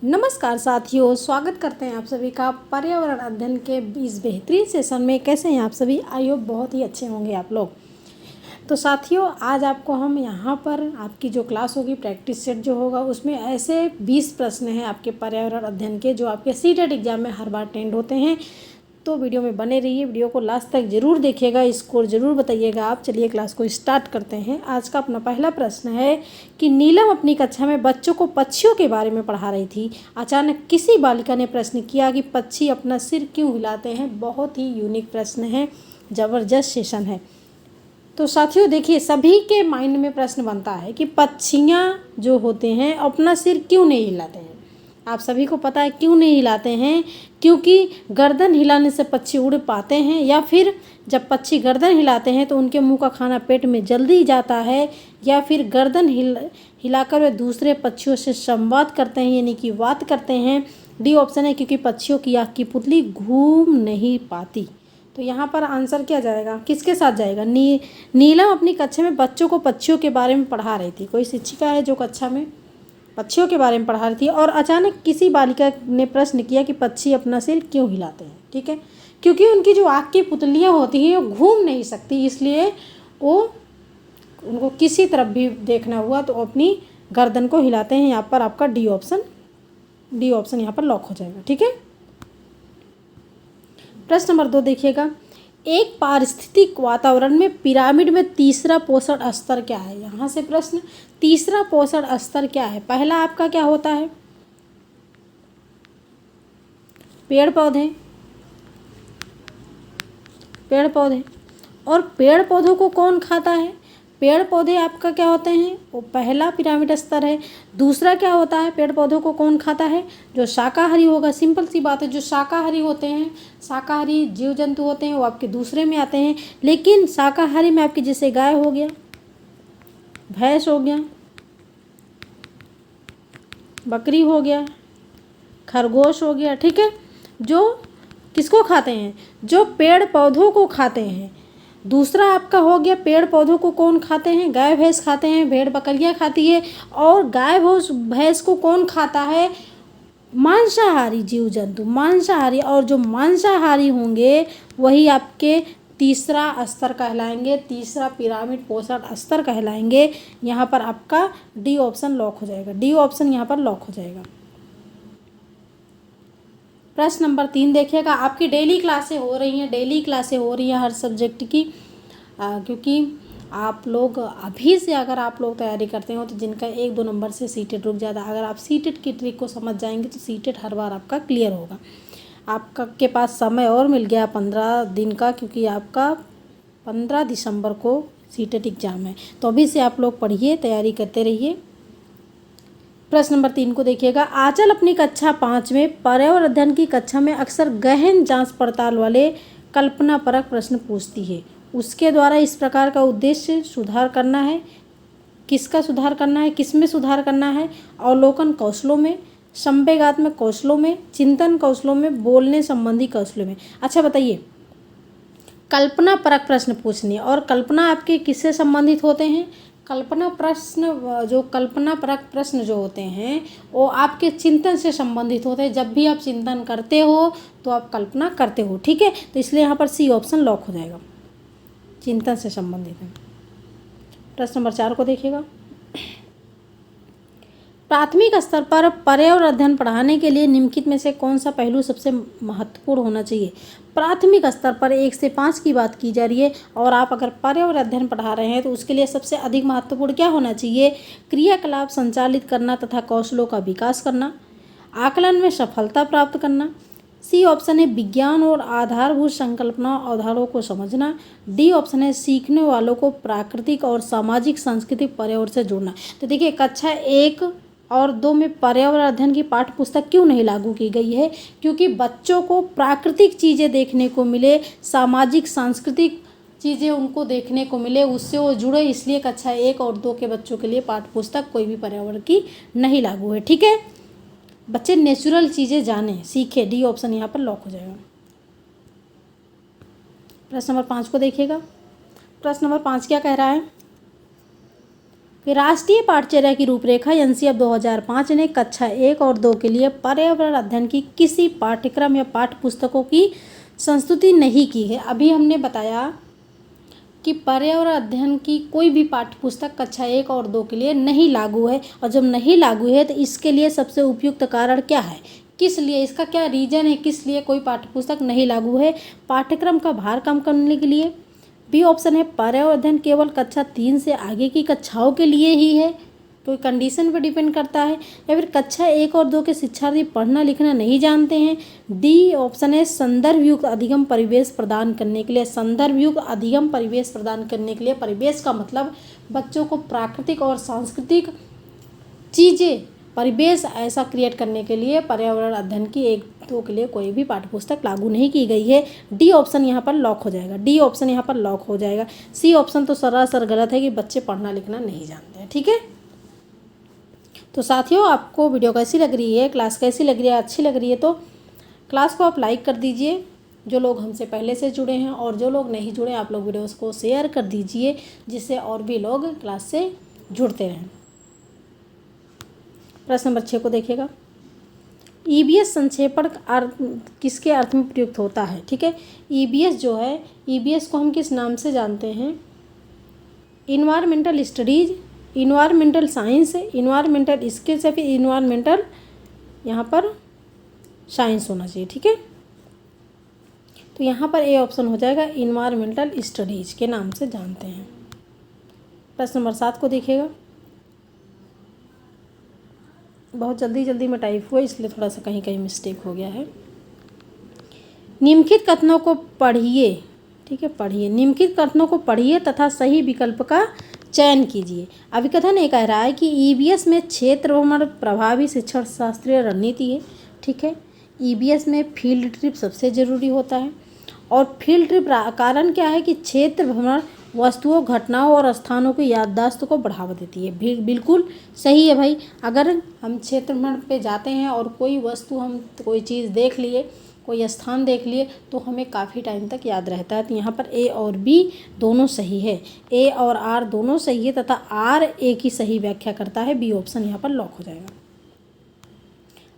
नमस्कार साथियों, स्वागत करते हैं आप सभी का पर्यावरण अध्ययन के इस बेहतरीन सेशन में। कैसे हैं आप सभी? आई होप बहुत ही अच्छे होंगे आप लोग। तो साथियों, आज आपको हम यहाँ पर आपकी जो क्लास होगी, प्रैक्टिस सेट जो होगा, उसमें ऐसे 20 प्रश्न हैं आपके पर्यावरण अध्ययन के जो आपके सीटेट एग्जाम में हर बार टेंड होते हैं। तो वीडियो में बने रहिए, वीडियो को लास्ट तक ज़रूर देखिएगा, स्कोर ज़रूर बताइएगा आप। चलिए क्लास को स्टार्ट करते हैं। आज का अपना पहला प्रश्न है कि नीलम अपनी कक्षा में बच्चों को पक्षियों के बारे में पढ़ा रही थी। अचानक किसी बालिका ने प्रश्न किया कि पक्षी अपना सिर क्यों हिलाते हैं। बहुत ही यूनिक प्रश्न है, ज़बरदस्त सेशन है। तो साथियों देखिए, सभी के माइंड में प्रश्न बनता है कि पक्षियाँ जो होते हैं अपना सिर क्यों नहीं हिलाते हैं। आप सभी को पता है क्यों नहीं हिलाते हैं, क्योंकि गर्दन हिलाने से पक्षी उड़ पाते हैं, या फिर जब पक्षी गर्दन हिलाते हैं तो उनके मुंह का खाना पेट में जल्दी जाता है, या फिर गर्दन हिलाकर वे दूसरे पक्षियों से संवाद करते हैं, यानी कि बात करते हैं। डी ऑप्शन है, क्योंकि पक्षियों की आँख की पुतली घूम नहीं पाती। तो यहाँ पर आंसर क्या जाएगा, किसके साथ जाएगा? नीलम अपनी कक्षा में बच्चों को पक्षियों के बारे में पढ़ा रही थी। कोई शिक्षिका है जो कक्षा में पक्षियों के बारे में पढ़ा रही थी, और अचानक किसी बालिका ने प्रश्न किया कि पक्षी अपना सिर क्यों हिलाते हैं। ठीक है, क्योंकि उनकी जो आँख की पुतलियाँ होती हैं वो घूम नहीं सकती, इसलिए वो उनको किसी तरफ भी देखना हुआ तो अपनी गर्दन को हिलाते हैं। यहाँ पर आपका डी ऑप्शन यहाँ पर लॉक हो जाएगा। ठीक है, प्रश्न नंबर 2 देखिएगा। एक पारिस्थितिक वातावरण में पिरामिड में तीसरा पोषण स्तर क्या है? यहाँ से प्रश्न, तीसरा पोषण स्तर क्या है? पहला आपका क्या होता है? पेड़ पौधे। और पेड़ पौधों को कौन खाता है? पेड़ पौधे आपका क्या होते हैं? वो पहला पिरामिड स्तर है। दूसरा क्या होता है? पेड़ पौधों को कौन खाता है? जो शाकाहारी होगा। सिंपल सी बात है, जो शाकाहारी होते हैं, शाकाहारी जीव जंतु होते हैं, वो आपके दूसरे में आते हैं। लेकिन शाकाहारी में आपके जैसे गाय हो गया, भैंस हो गया, बकरी हो गया, खरगोश हो गया। ठीक है, जो किसको खाते हैं? जो पेड़ पौधों को खाते हैं। दूसरा आपका हो गया, पेड़ पौधों को कौन खाते हैं? गाय भैंस खाते हैं, भेड़ बकरियां खाती है। और गाय भैंस को कौन खाता है? मांसाहारी जीव जंतु, मांसाहारी। और जो मांसाहारी होंगे वही आपके तीसरा स्तर कहलाएंगे, तीसरा पिरामिड पोषण स्तर कहलाएंगे। यहाँ पर आपका डी ऑप्शन लॉक हो जाएगा, डी ऑप्शन यहाँ पर लॉक हो जाएगा। प्रश्न नंबर 3 देखिएगा। आपकी डेली क्लासें हो रही हैं हर सब्जेक्ट की, क्योंकि आप लोग अभी से अगर आप लोग तैयारी करते हो तो जिनका 1-2 नंबर से सीटेट रुक जाता है, अगर आप सीटेट की ट्रिक को समझ जाएंगे तो सीटेट हर बार आपका क्लियर होगा। आपका के पास समय और मिल गया 15 दिन का, क्योंकि आपका 15 दिसंबर को सीटेट एग्ज़ाम है। तो अभी से आप लोग पढ़िए, तैयारी करते रहिए। प्रश्न नंबर 3 को देखिएगा। आंचल अपनी कक्षा 5 में पर्यावरण अध्ययन की कक्षा में अक्सर गहन जांच पड़ताल वाले कल्पनापरक प्रश्न पूछती है। उसके द्वारा इस प्रकार का उद्देश्य सुधार करना है। किसका सुधार करना है? किसमें सुधार करना है? अवलोकन कौशलों में, संवेगात्मक कौशलों में, चिंतन कौशलों में, बोलने संबंधी कौशलों में। अच्छा बताइए, कल्पना परक प्रश्न पूछनी है, और कल्पना आपके किससे संबंधित होते हैं? कल्पना परक प्रश्न जो होते हैं वो आपके चिंतन से संबंधित होते हैं। जब भी आप चिंतन करते हो तो आप कल्पना करते हो। ठीक है, तो इसलिए यहाँ पर सी ऑप्शन लॉक हो जाएगा, चिंतन से संबंधित है। प्रश्न नंबर 4 को देखिएगा। प्राथमिक स्तर पर पर्यावरण अध्ययन पढ़ाने के लिए निम्नलिखित में से कौन सा पहलू सबसे महत्वपूर्ण होना चाहिए? प्राथमिक स्तर पर 1 से 5 की बात की जा रही है, और आप अगर पर्यावरण अध्ययन पढ़ा रहे हैं तो उसके लिए सबसे अधिक महत्वपूर्ण क्या होना चाहिए? क्रियाकलाप संचालित करना तथा कौशलों का विकास करना, आकलन में सफलता प्राप्त करना। सी ऑप्शन है, विज्ञान और आधारभूत संकल्पना अवधारणाओं को समझना। डी ऑप्शन है, सीखने वालों को प्राकृतिक और सामाजिक सांस्कृतिक पर्यावरण से जोड़ना। तो देखिए, कक्षा 1 और 2 में पर्यावरण अध्ययन की पाठ्य पुस्तक क्यों नहीं लागू की गई है? क्योंकि बच्चों को प्राकृतिक चीज़ें देखने को मिले, सामाजिक सांस्कृतिक चीज़ें उनको देखने को मिले, उससे वो जुड़े, इसलिए कक्षा 1 और 2 के बच्चों के लिए पाठ्य पुस्तक कोई भी पर्यावरण की नहीं लागू है। ठीक है, बच्चे नेचुरल चीज़ें जाने, सीखे। डी ऑप्शन यहाँ पर लॉक हो जाएगा। प्रश्न नंबर 5 को देखिएगा। प्रश्न नंबर 5 क्या कह रहा है? फिर राष्ट्रीय पाठचर्या की रूपरेखा एनसीएफ 2005 ने कक्षा 1 और 2 के लिए पर्यावरण अध्ययन की किसी पाठ्यक्रम या पाठ्य पुस्तकों की संस्तुति नहीं की है। अभी हमने बताया कि पर्यावरण अध्ययन की कोई भी पाठ्य पुस्तक कक्षा 1 और 2 के लिए नहीं लागू है, और जब नहीं लागू है तो इसके लिए सबसे उपयुक्त कारण क्या है, किस लिए, इसका क्या रीजन है, किस लिए कोई पाठ्य पुस्तक नहीं लागू है? पाठ्यक्रम का भार कम करने के लिए। बी ऑप्शन है पर्यावरण अध्ययन केवल कक्षा 3 से आगे की कक्षाओं के लिए ही है, कोई कंडीशन पर डिपेंड करता है। या फिर कक्षा 1 और 2 के शिक्षार्थी पढ़ना लिखना नहीं जानते हैं। डी ऑप्शन है संदर्भ युक्त अधिगम परिवेश प्रदान करने के लिए। संदर्भ युक्त अधिगम परिवेश प्रदान करने के लिए, परिवेश का मतलब बच्चों को प्राकृतिक और सांस्कृतिक चीज़ें, परिवेश ऐसा क्रिएट करने के लिए पर्यावरण अध्ययन की 1-2 के लिए कोई भी पाठ्यपुस्तक लागू नहीं की गई है। डी ऑप्शन यहाँ पर लॉक हो जाएगा। डी ऑप्शन यहाँ पर लॉक हो जाएगा। सी ऑप्शन तो सरासर गलत है कि बच्चे पढ़ना लिखना नहीं जानते हैं। ठीक है, तो साथियों आपको वीडियो कैसी लग रही है, क्लास कैसी लग रही है, अच्छी लग रही है तो क्लास को आप लाइक कर दीजिए, जो लोग हमसे पहले से जुड़े हैं, और जो लोग नहीं जुड़े आप लोग वीडियोस को शेयर कर दीजिए, जिससे और भी लोग क्लास से जुड़ते रहें। प्रश्न नंबर 6 को देखिएगा। ईबीएस संक्षेपण किसके अर्थ में प्रयुक्त होता है? ठीक है, ईबीएस जो है, ईबीएस को हम किस नाम से जानते हैं? Environmental studies, environmental science, environmental skills, या फिर इन्वायरमेंटल, यहाँ पर साइंस होना चाहिए। ठीक है, तो यहाँ पर ए ऑप्शन हो जाएगा, इन्वायरमेंटल स्टडीज़ के नाम से जानते हैं। प्रश्न नंबर 7 को देखिएगा। बहुत जल्दी में टाइप हुआ इसलिए थोड़ा सा कहीं कहीं मिस्टेक हो गया है। निम्नलिखित कथनों को पढ़िए। ठीक है, पढ़िए, निम्नलिखित कथनों को पढ़िए तथा सही विकल्प का चयन कीजिए। अभिकथन ये कह रहा है कि ईबीएस में क्षेत्र भ्रमण प्रभावी शिक्षण शास्त्रीय रणनीति है। ठीक है, ईबीएस में फील्ड ट्रिप सबसे ज़रूरी होता है, और फील्ड ट्रिप कारण क्या है कि क्षेत्र भ्रमण वस्तुओं, घटनाओं और स्थानों की याददाश्त को बढ़ावा देती है। बिल्कुल सही है भाई। अगर हम क्षेत्र भ्रमण पे जाते हैं और कोई वस्तु, हम कोई चीज़ देख लिए, कोई स्थान देख लिए, तो हमें काफ़ी टाइम तक याद रहता है। तो यहाँ पर ए और बी दोनों सही है, ए और आर दोनों सही है, तथा आर ए की सही व्याख्या करता है। बी ऑप्शन यहाँ पर लॉक हो जाएगा।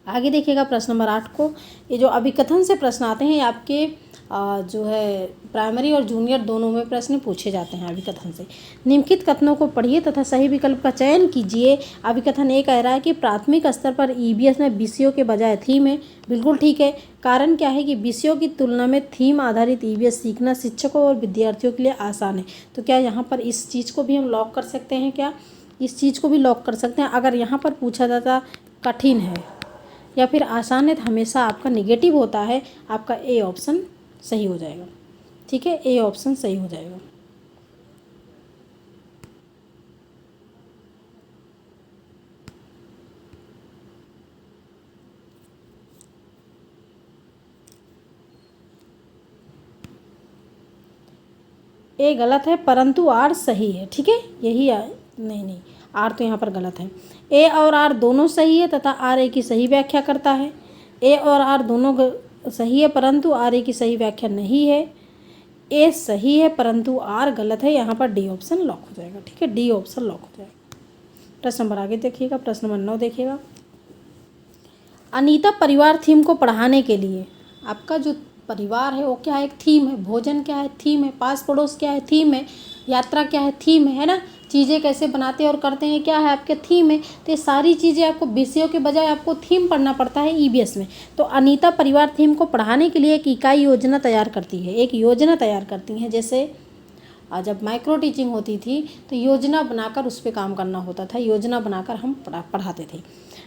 आगे देखिएगा प्रश्न नंबर 8 को। ये जो अभिकथन से प्रश्न आते हैं, आपके जो है प्राइमरी और जूनियर दोनों में प्रश्न पूछे जाते हैं अभिकथन से। निम्नलिखित कथनों को पढ़िए तथा सही विकल्प का चयन कीजिए। अभिकथन ये कह रहा है कि प्राथमिक स्तर पर ईबीएस में विषयों के बजाय थीम है। बिल्कुल ठीक है। कारण क्या है कि विषयों की तुलना में थीम आधारित ईबीएस सीखना शिक्षकों और विद्यार्थियों के लिए आसान है। तो क्या यहाँ पर इस चीज़ को भी हम लॉक कर सकते हैं? क्या इस चीज़ को भी लॉक कर सकते हैं? अगर यहाँ पर पूछा जाता कठिन है या फिर आसान है, तो हमेशा आपका निगेटिव होता है, आपका ए ऑप्शन सही हो जाएगा। ठीक है, ए ऑप्शन सही हो जाएगा। ए गलत है, परंतु आर सही है। ठीक है, यही नहीं, आर तो यहाँ पर गलत है। ए और आर दोनों सही है तथा आर ए की सही व्याख्या करता है। ए और आर दोनों सही है, परंतु आर ए की सही व्याख्या नहीं है। ए सही है परंतु आर गलत है। यहाँ पर डी ऑप्शन लॉक हो जाएगा। ठीक है, डी ऑप्शन लॉक हो जाएगा। प्रश्न नंबर आगे देखिएगा। प्रश्न नंबर 9 देखिएगा। अनीता परिवार थीम को पढ़ाने के लिए, आपका जो परिवार है वो क्या है? एक थीम है। भोजन क्या है? थीम है। पास पड़ोस क्या है? थीम है। यात्रा क्या है? थीम है ना। चीज़ें कैसे बनाते हैं और करते हैं क्या है? आपके थीम है। तो ये सारी चीज़ें आपको विषयों के बजाय आपको थीम पढ़ना पड़ता है ईबीएस में। तो अनीता परिवार थीम को पढ़ाने के लिए एक इकाई योजना तैयार करती है, एक योजना तैयार करती हैं। जैसे जब माइक्रो टीचिंग होती थी तो योजना बनाकर उस पर काम करना होता था, योजना बनाकर हम पढ़ाते थे।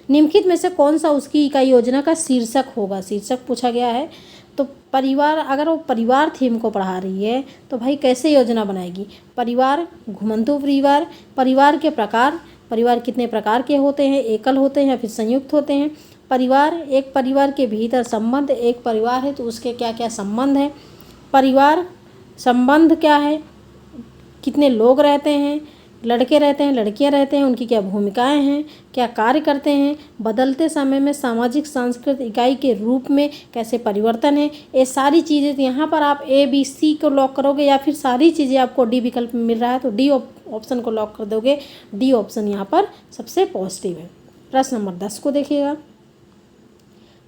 निम्नलिखित में से कौन सा उसकी इकाई योजना का शीर्षक होगा? शीर्षक पूछा गया है। तो परिवार, अगर वो परिवार थीम को पढ़ा रही है तो भाई कैसे योजना बनाएगी? परिवार, घुमंतु परिवार, परिवार के प्रकार, परिवार कितने प्रकार के होते हैं, एकल होते हैं या फिर संयुक्त होते हैं? परिवार, एक परिवार के भीतर संबंध, एक परिवार है तो उसके क्या क्या संबंध हैं? परिवार संबंध क्या है? कितने लोग रहते हैं? लड़के रहते हैं, लड़कियां रहते हैं, उनकी क्या भूमिकाएं हैं, क्या कार्य करते हैं? बदलते समय में सामाजिक सांस्कृतिक इकाई के रूप में कैसे परिवर्तन है? ये सारी चीज़ें यहाँ पर आप ए बी सी को लॉक करोगे या फिर सारी चीज़ें आपको डी विकल्प में मिल रहा है तो डी ऑप्शन को लॉक कर दोगे, डी ऑप्शन यहाँ पर सबसे पॉजिटिव है। प्रश्न नंबर 10 को देखिएगा,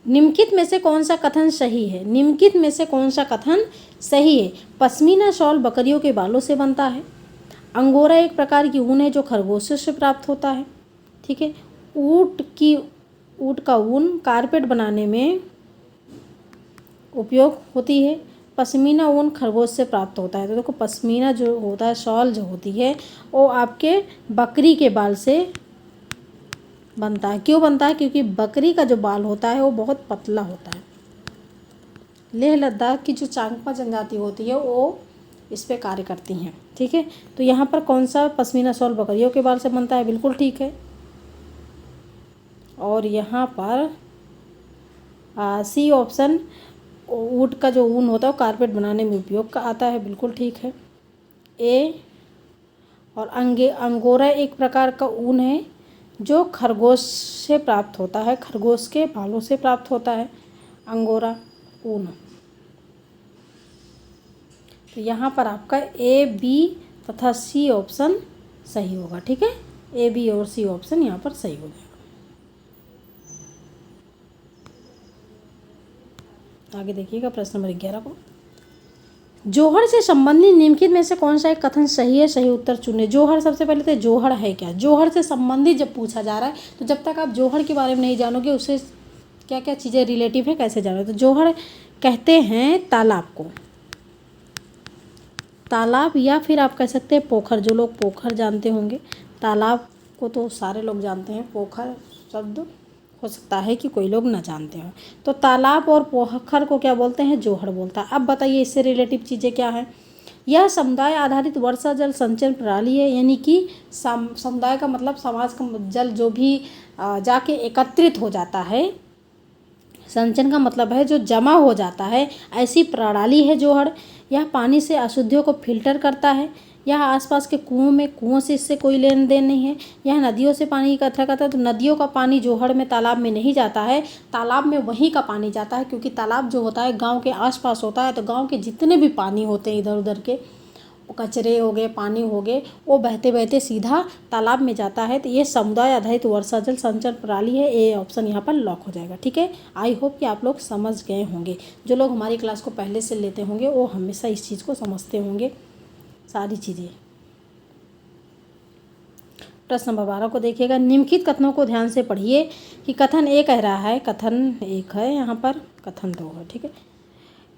निम्नलिखित में से कौन सा कथन सही है? निम्नलिखित में से कौन सा कथन सही है? पश्मीना शॉल बकरियों के बालों से बनता है। अंगोरा एक प्रकार की ऊन है जो खरगोशों से प्राप्त होता है। ठीक है। ऊँट का ऊन कारपेट बनाने में उपयोग होती है। पश्मीना ऊन खरगोश से प्राप्त होता है। तो देखो पश्मीना जो होता है, शॉल जो होती है, वो आपके बकरी के बाल से बनता है। क्यों बनता है? क्योंकि बकरी का जो बाल होता है वो बहुत पतला होता है। लेह लद्दाख की जो चांगपा जनजाति होती है वो इस पे कार्य करती हैं। ठीक है। तो यहाँ पर कौन सा पश्मीना शॉल बकरियों के बाल से बनता है? बिल्कुल ठीक है। और यहाँ पर सी ऑप्शन, ऊँट का जो ऊन होता है वो कारपेट बनाने में उपयोग का आता है। बिल्कुल ठीक है। ए और अंगोरा एक प्रकार का ऊन है जो खरगोश से प्राप्त होता है, खरगोश के बालों से प्राप्त होता है अंगोरा ऊन। तो यहाँ पर आपका ए, बी तथा सी ऑप्शन सही होगा। ठीक है। ए, बी और सी ऑप्शन यहाँ पर सही हो जाएगा। आगे देखिएगा प्रश्न नंबर 11 को, जोहड़ से संबंधित निम्नलिखित में से कौन सा एक कथन सही है? सही उत्तर चुने। जोहड़, सबसे पहले तो जोहड़ है क्या? जोहड़ से संबंधित जब पूछा जा रहा है तो जब तक आप जोहड़ के बारे में नहीं जानोगे उससे क्या क्या चीज़ें रिलेटिव है कैसे जानोगे। तो जोहड़ कहते हैं तालाब को, तालाब या फिर आप कह सकते हैं पोखर। जो लोग पोखर जानते होंगे, तालाब को तो सारे लोग जानते हैं, पोखर शब्द हो सकता है कि कोई लोग ना जानते हो। तो तालाब और पोखर को क्या बोलते हैं? जोहड़ बोलता है। अब बताइए इससे रिलेटिव चीज़ें क्या हैं? यह समुदाय आधारित वर्षा जल संचयन प्रणाली है, यानी कि समुदाय का मतलब समाज का जल जो भी जाके एकत्रित हो जाता है, संचयन का मतलब है जो जमा हो जाता है, ऐसी प्रणाली है जोहड़। यह पानी से अशुद्धियों को फिल्टर करता है। यह आसपास के कुओं से इससे कोई लेन देन नहीं है। यह नदियों से पानी इकट्ठा करता है। तो नदियों का पानी जोहड़ में तालाब में नहीं जाता है, तालाब में वहीं का पानी जाता है, क्योंकि तालाब जो होता है गांव के आसपास होता है। तो गांव के जितने भी पानी होते हैं इधर उधर के, कचरे हो गए, पानी हो गए, वो बहते बहते सीधा तालाब में जाता है। तो ये समुदाय आधारित वर्षा जल संचयन प्रणाली है। ए ऑप्शन यहाँ पर लॉक हो जाएगा। ठीक है। आई होप कि आप लोग समझ गए होंगे। जो लोग हमारी क्लास को पहले से लेते होंगे वो हमेशा इस चीज़ को समझते होंगे सारी चीज़ें। प्रश्न नंबर 12 को देखिएगा, निम्नलिखित कथनों को ध्यान से पढ़िए कि कथन ए कह रहा है, कथन 1 है, यहाँ पर कथन 2 है। ठीक है।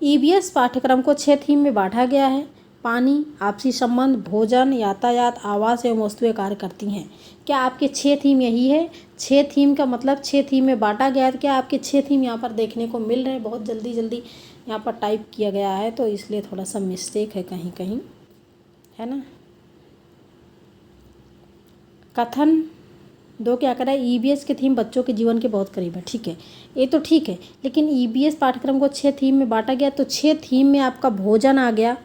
ईवीएस पाठ्यक्रम को 6 थीम में बांटा गया है। पानी, आपसी संबंध, भोजन, यातायात, आवास एवं वस्तुएं कार्य करती हैं। क्या आपके 6 थीम यही है? 6 थीम का मतलब 6 थीम में बांटा गया है। तो क्या आपके 6 थीम यहाँ पर देखने को मिल रहे हैं? बहुत जल्दी यहाँ पर टाइप किया गया है तो इसलिए थोड़ा सा मिस्टेक है कहीं कहीं, है ना। कथन 2 क्या करा है? ईवीएस की थीम बच्चों के जीवन के बहुत करीब है। ठीक है, ये तो ठीक है, लेकिन ईवीएस पाठ्यक्रम को 6 थीम में बांटा गया। तो 6 थीम में आपका भोजन आ गया,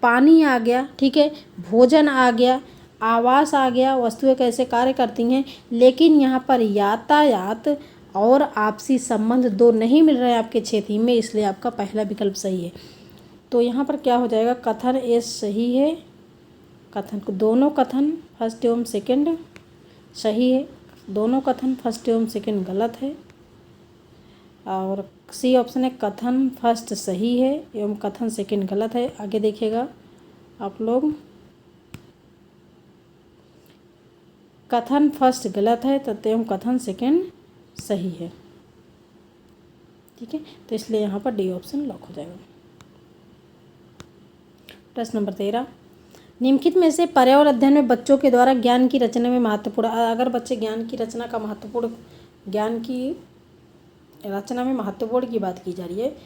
पानी आ गया, ठीक है, भोजन आ गया, आवास आ गया, वस्तुएं कैसे कार्य करती हैं। लेकिन यहाँ पर यातायात और आपसी संबंध 2 नहीं मिल रहे हैं आपके 6 थीम में, इसलिए आपका पहला विकल्प सही है। तो यहाँ पर क्या हो जाएगा? कथन ए सही है। कथन को दोनों कथन फर्स्ट एवं सेकंड सही है, दोनों कथन फर्स्ट एवं सेकंड गलत है। और सी ऑप्शन है कथन फर्स्ट सही है एवं कथन सेकंड गलत है। आगे देखिएगा आप लोग, कथन फर्स्ट गलत है तथा एवं कथन सेकंड सही है। ठीक है, तो इसलिए यहाँ पर डी ऑप्शन लॉक हो जाएगा। प्रश्न नंबर 13, निम्नलिखित में से पर्यावरण अध्ययन में बच्चों के द्वारा ज्ञान की रचना में महत्वपूर्ण, अगर बच्चे ज्ञान की रचना का महत्वपूर्ण, ज्ञान की रचना में महत्वपूर्ण की बात की जा रही है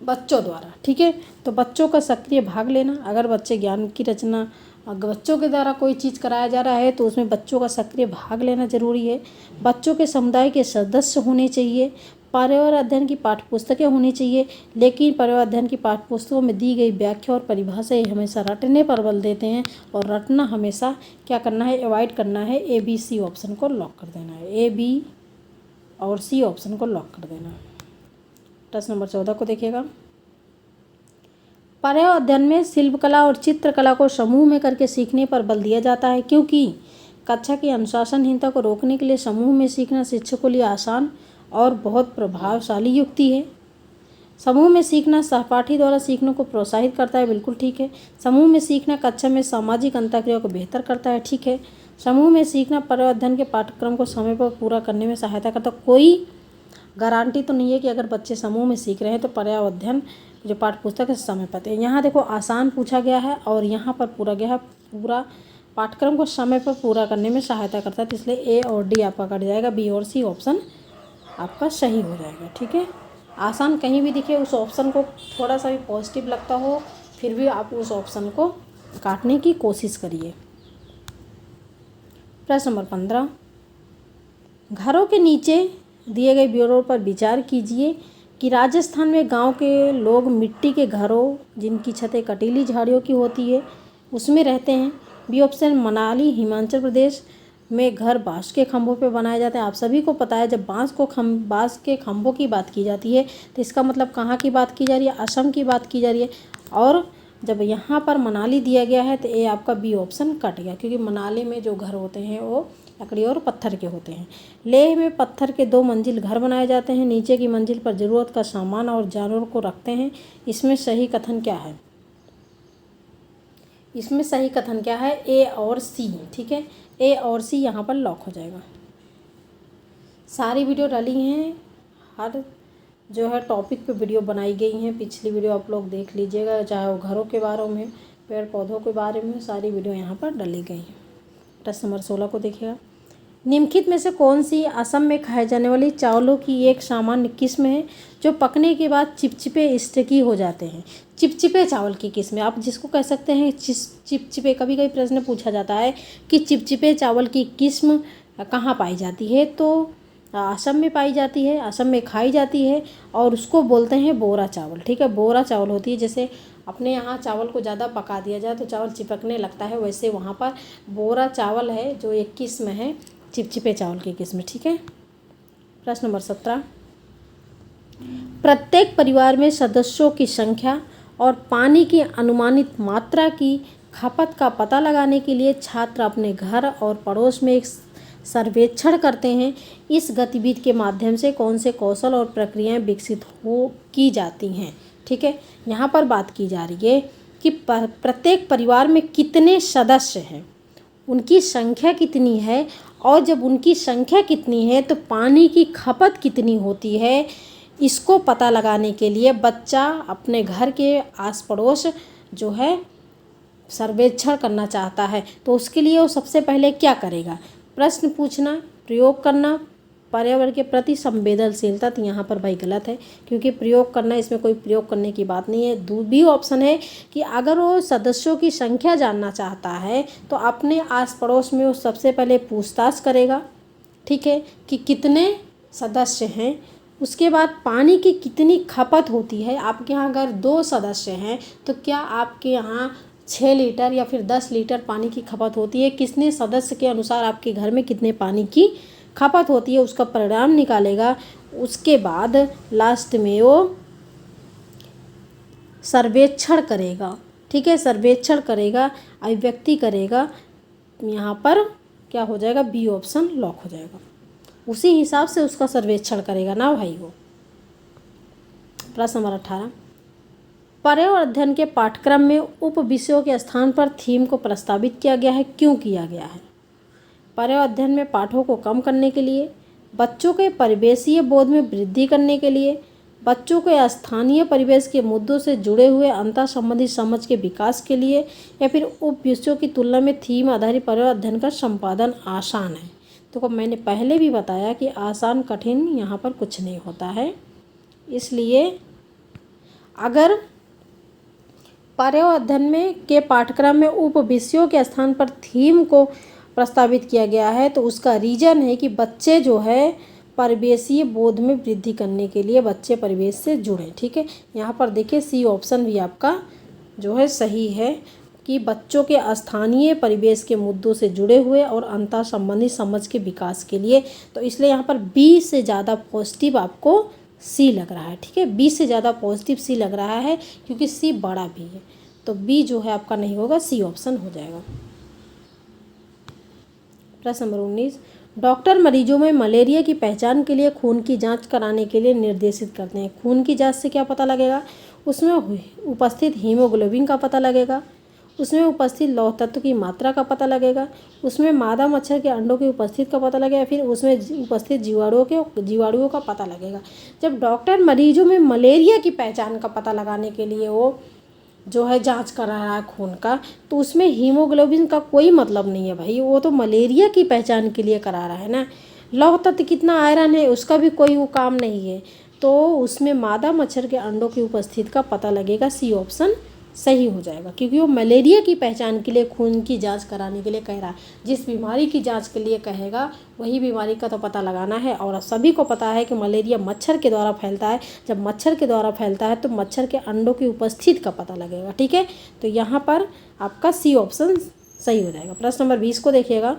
बच्चों द्वारा, ठीक है, तो बच्चों का सक्रिय भाग लेना। अगर बच्चे ज्ञान की रचना, अगर बच्चों के द्वारा कोई चीज़ कराया जा रहा है तो उसमें बच्चों का सक्रिय भाग लेना जरूरी है। बच्चों के समुदाय के सदस्य होने चाहिए। पर्यावरण अध्ययन की पाठ्यपुस्तकें होनी चाहिए, लेकिन पर्यावरण अध्ययन की पाठ्यपुस्तकों में दी गई व्याख्या और परिभाषाएं हमेशा रटने पर बल देते हैं, और रटना हमेशा क्या करना है? अवॉइड करना है। ए बी सी ऑप्शन को लॉक कर देना है। ए बी और सी ऑप्शन को लॉक कर देना। प्रश्न नंबर 14 को देखिएगा, पर्याय अध्ययन में शिल्पकला और चित्रकला को समूह में करके सीखने पर बल दिया जाता है, क्योंकि कक्षा की अनुशासनहीनता को रोकने के लिए समूह में सीखना शिक्षक के लिए आसान और बहुत प्रभावशाली युक्ति है। समूह में सीखना सहपाठी द्वारा सीखने को प्रोत्साहित करता है, बिल्कुल ठीक है। समूह में सीखना कक्षा में सामाजिक अंतःक्रिया को बेहतर करता है, ठीक है। समूह में सीखना पर्याय अध्ययन के पाठ्यक्रम को समय पर पूरा करने में सहायता करता है। कोई गारंटी तो नहीं है कि अगर बच्चे समूह में सीख रहे हैं तो पर्याय अध्ययन जो पाठ्य पुस्तक है समय पर। यहाँ देखो आसान पूछा गया है और यहाँ पर पूरा गया है, पूरा पाठ्यक्रम को समय पर पूरा करने में सहायता करता है, तो इसलिए ए और डी आपका कट जाएगा, बी और सी ऑप्शन आपका सही हो जाएगा, ठीक है। आसान कहीं भी दिखे उस ऑप्शन को थोड़ा सा भी पॉजिटिव लगता हो फिर भी आप उस ऑप्शन को काटने की कोशिश करिए। प्रश्न नंबर 15, घरों के नीचे दिए गए ब्यौरों पर विचार कीजिए कि राजस्थान में गांव के लोग मिट्टी के घरों जिनकी छतें कटीली झाड़ियों की होती है उसमें रहते हैं। बी ऑप्शन, मनाली हिमाचल प्रदेश में घर बांस के खंभों पे बनाए जाते हैं। आप सभी को पता है जब बांस के खंभों की बात की जाती है तो इसका मतलब कहाँ की बात की जा रही है, असम की बात की जा रही है। और जब यहाँ पर मनाली दिया गया है तो ये आपका बी ऑप्शन कट गया, क्योंकि मनाली में जो घर होते हैं वो लकड़ी और पत्थर के होते हैं। लेह में पत्थर के 2 मंजिल घर बनाए जाते हैं, नीचे की मंजिल पर ज़रूरत का सामान और जानवरों को रखते हैं। इसमें सही कथन क्या है? इसमें सही कथन क्या है? ए और सी, ठीक है। ए और सी यहाँ पर लॉक हो जाएगा। सारी वीडियो डाली हैं, हर जो है टॉपिक पे वीडियो बनाई गई हैं। पिछली वीडियो आप लोग देख लीजिएगा, चाहे वो घरों के बारे में, पेड़ पौधों के बारे में, सारी वीडियो यहाँ पर डाली गई हैं। प्रश्न नंबर 16 को देखिएगा। निम्नलिखित में से कौन सी असम में खाए जाने वाली चावलों की एक सामान्य किस्म है जो पकने के बाद चिपचिपे स्टिकी हो जाते हैं? चिपचिपे चावल की किस्म, आप जिसको कह सकते हैं चिपचिपे। कभी कभी प्रश्न पूछा जाता है कि चिपचिपे चावल की किस्म कहाँ पाई जाती है, तो असम में पाई जाती है, असम में खाई जाती है और उसको बोलते हैं बोरा चावल, ठीक है। बोरा चावल होती है, जैसे अपने यहाँ चावल को ज़्यादा पका दिया जाए तो चावल चिपकने लगता है, वैसे वहाँ पर बोरा चावल है जो एक किस्म है चिपचिपे चावल की किस्म, ठीक है। प्रश्न नंबर 17, प्रत्येक परिवार में सदस्यों की संख्या और पानी की अनुमानित मात्रा की खपत का पता लगाने के लिए छात्र अपने घर और पड़ोस में एक सर्वेक्षण करते हैं। इस गतिविधि के माध्यम से कौन से कौशल और प्रक्रियाएं विकसित की जाती हैं, ठीक है। यहाँ पर बात की जा रही है कि प्रत्येक परिवार में कितने सदस्य हैं, उनकी संख्या कितनी है, और जब उनकी संख्या कितनी है तो पानी की खपत कितनी होती है, इसको पता लगाने के लिए बच्चा अपने घर के आस पड़ोस जो है सर्वेक्षण करना चाहता है। तो उसके लिए वो सबसे पहले क्या करेगा? प्रश्न पूछना, प्रयोग करना, पर्यावरण के प्रति संवेदनशीलता। तो यहाँ पर भाई गलत है, क्योंकि प्रयोग करना, इसमें कोई प्रयोग करने की बात नहीं है। बी ऑप्शन है कि अगर वो सदस्यों की संख्या जानना चाहता है तो अपने आस पड़ोस में वो सबसे पहले पूछताछ करेगा, ठीक है, कि कितने सदस्य हैं। उसके बाद पानी की कितनी खपत होती है। आपके यहाँ अगर 2 सदस्य हैं तो क्या आपके यहाँ 6 लीटर या फिर 10 लीटर पानी की खपत होती है? कितने सदस्य के अनुसार आपके घर में कितने पानी की खपत होती है, उसका परिणाम निकालेगा। उसके बाद लास्ट में वो सर्वेक्षण करेगा, ठीक है, सर्वेक्षण करेगा, अभिव्यक्ति करेगा। यहाँ पर क्या हो जाएगा? बी ऑप्शन लॉक हो जाएगा। उसी हिसाब से उसका सर्वेक्षण करेगा ना भाई वो। प्रश्न नंबर 18, पर्यावरण अध्ययन के पाठ्यक्रम में उप विषयों के स्थान पर थीम को प्रस्तावित किया गया है, क्यों किया गया है? पर्यावरण अध्ययन में पाठों को कम करने के लिए, बच्चों के परिवेशीय बोध में वृद्धि करने के लिए, बच्चों के स्थानीय परिवेश के मुद्दों से जुड़े हुए अंतर संबंधी समझ के विकास के लिए, या फिर उप विषयों की तुलना में थीम आधारित पर्यावरण अध्ययन का संपादन आसान है। तो मैंने पहले भी बताया कि आसान कठिन यहाँ पर कुछ नहीं होता है। इसलिए अगर पर्यावरण अध्ययन में के पाठ्यक्रम में उप विषयों के स्थान पर थीम को प्रस्तावित किया गया है तो उसका रीज़न है कि बच्चे जो है परिवेशीय बोध में वृद्धि करने के लिए बच्चे परिवेश से जुड़े, ठीक है। यहाँ पर देखिए सी ऑप्शन भी आपका जो है सही है कि बच्चों के स्थानीय परिवेश के मुद्दों से जुड़े हुए और अंतर संबंधी समझ के विकास के लिए। तो इसलिए यहाँ पर बी से ज़्यादा पॉजिटिव आपको सी लग रहा है, ठीक है। बी से ज़्यादा पॉजिटिव सी लग रहा है क्योंकि सी बड़ा भी है, तो बी जो है आपका नहीं होगा, सी ऑप्शन हो जाएगा। प्रश्न नंबर 19, डॉक्टर मरीजों में मलेरिया की पहचान के लिए खून की जांच कराने के लिए निर्देशित करते हैं। खून की जांच से क्या पता लगेगा? उसमें उपस्थित हीमोग्लोबिन का पता लगेगा, उसमें उपस्थित लौह तत्व की मात्रा का पता लगेगा, उसमें मादा मच्छर के अंडों की उपस्थिति का पता लगेगा, फिर उसमें उपस्थित जीवाणुओं का पता लगेगा। जब डॉक्टर मरीजों में मलेरिया की पहचान का पता लगाने के लिए वो जो है जांच करा रहा है खून का, तो उसमें हीमोग्लोबिन का कोई मतलब नहीं है भाई, वो तो मलेरिया की पहचान के लिए करा रहा है ना। लौह तत्व कितना आयरन है उसका भी कोई वो काम नहीं है, तो उसमें मादा मच्छर के अंडों की उपस्थिति का पता लगेगा, सी ऑप्शन सही हो जाएगा, क्योंकि वो मलेरिया की पहचान के लिए खून की जांच कराने के लिए कह रहा है। जिस बीमारी की जांच के लिए कहेगा वही बीमारी का तो पता लगाना है, और सभी को पता है कि मलेरिया मच्छर के द्वारा फैलता है। जब मच्छर के द्वारा फैलता है तो मच्छर के अंडों की उपस्थिति का पता लगेगा, ठीक है। तो यहाँ पर आपका सी ऑप्शन सही हो जाएगा। प्रश्न नंबर 20 को देखिएगा।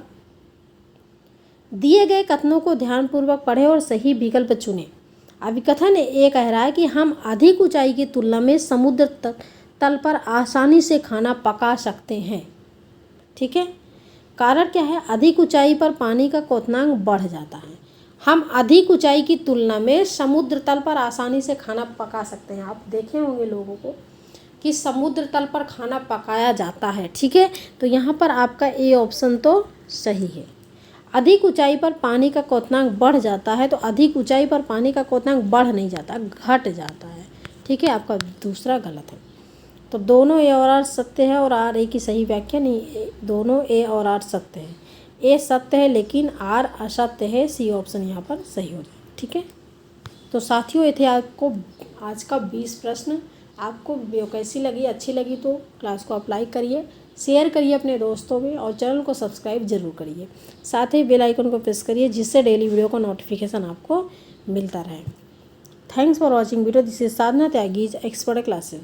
दिए गए कथनों को ध्यानपूर्वक पढ़ें और सही विकल्प चुनें। अभिकथन ये कह रहा है कि हम अधिक ऊंचाई की तुलना में समुद्र तल पर आसानी से खाना पका सकते हैं, ठीक है। कारण क्या है? अधिक ऊंचाई पर पानी का क्वथनांक बढ़ जाता है। हम अधिक ऊंचाई की तुलना में समुद्र तल पर आसानी से खाना पका सकते हैं। आप देखे होंगे लोगों को कि समुद्र तल पर खाना पकाया जाता है, ठीक है। तो यहाँ पर आपका ए ऑप्शन तो सही है। अधिक ऊंचाई पर पानी का क्वथनांक बढ़ जाता है, तो अधिक ऊंचाई पर पानी का क्वथनांक बढ़ नहीं जाता, घट जाता है, ठीक है। आपका दूसरा गलत है। तो दोनों ए और आर सत्य है और आर ए की सही व्याख्या नहीं, दोनों ए और आर सत्य है। ए सत्य है लेकिन आर असत्य है, सी ऑप्शन यहाँ पर सही हो जाए, ठीक है। तो साथियों, ये थे आपको आज का 20 प्रश्न। आपको वीडियो कैसी लगी? अच्छी लगी तो क्लास को आप लाइक करिए, शेयर करिए अपने दोस्तों में, और चैनल को सब्सक्राइब जरूर करिए। साथ ही बेल आइकन को प्रेस करिए जिससे डेली वीडियो का नोटिफिकेशन आपको मिलता रहे। Thanks for watching video. This is Sadhana Tyagi's, expert classes.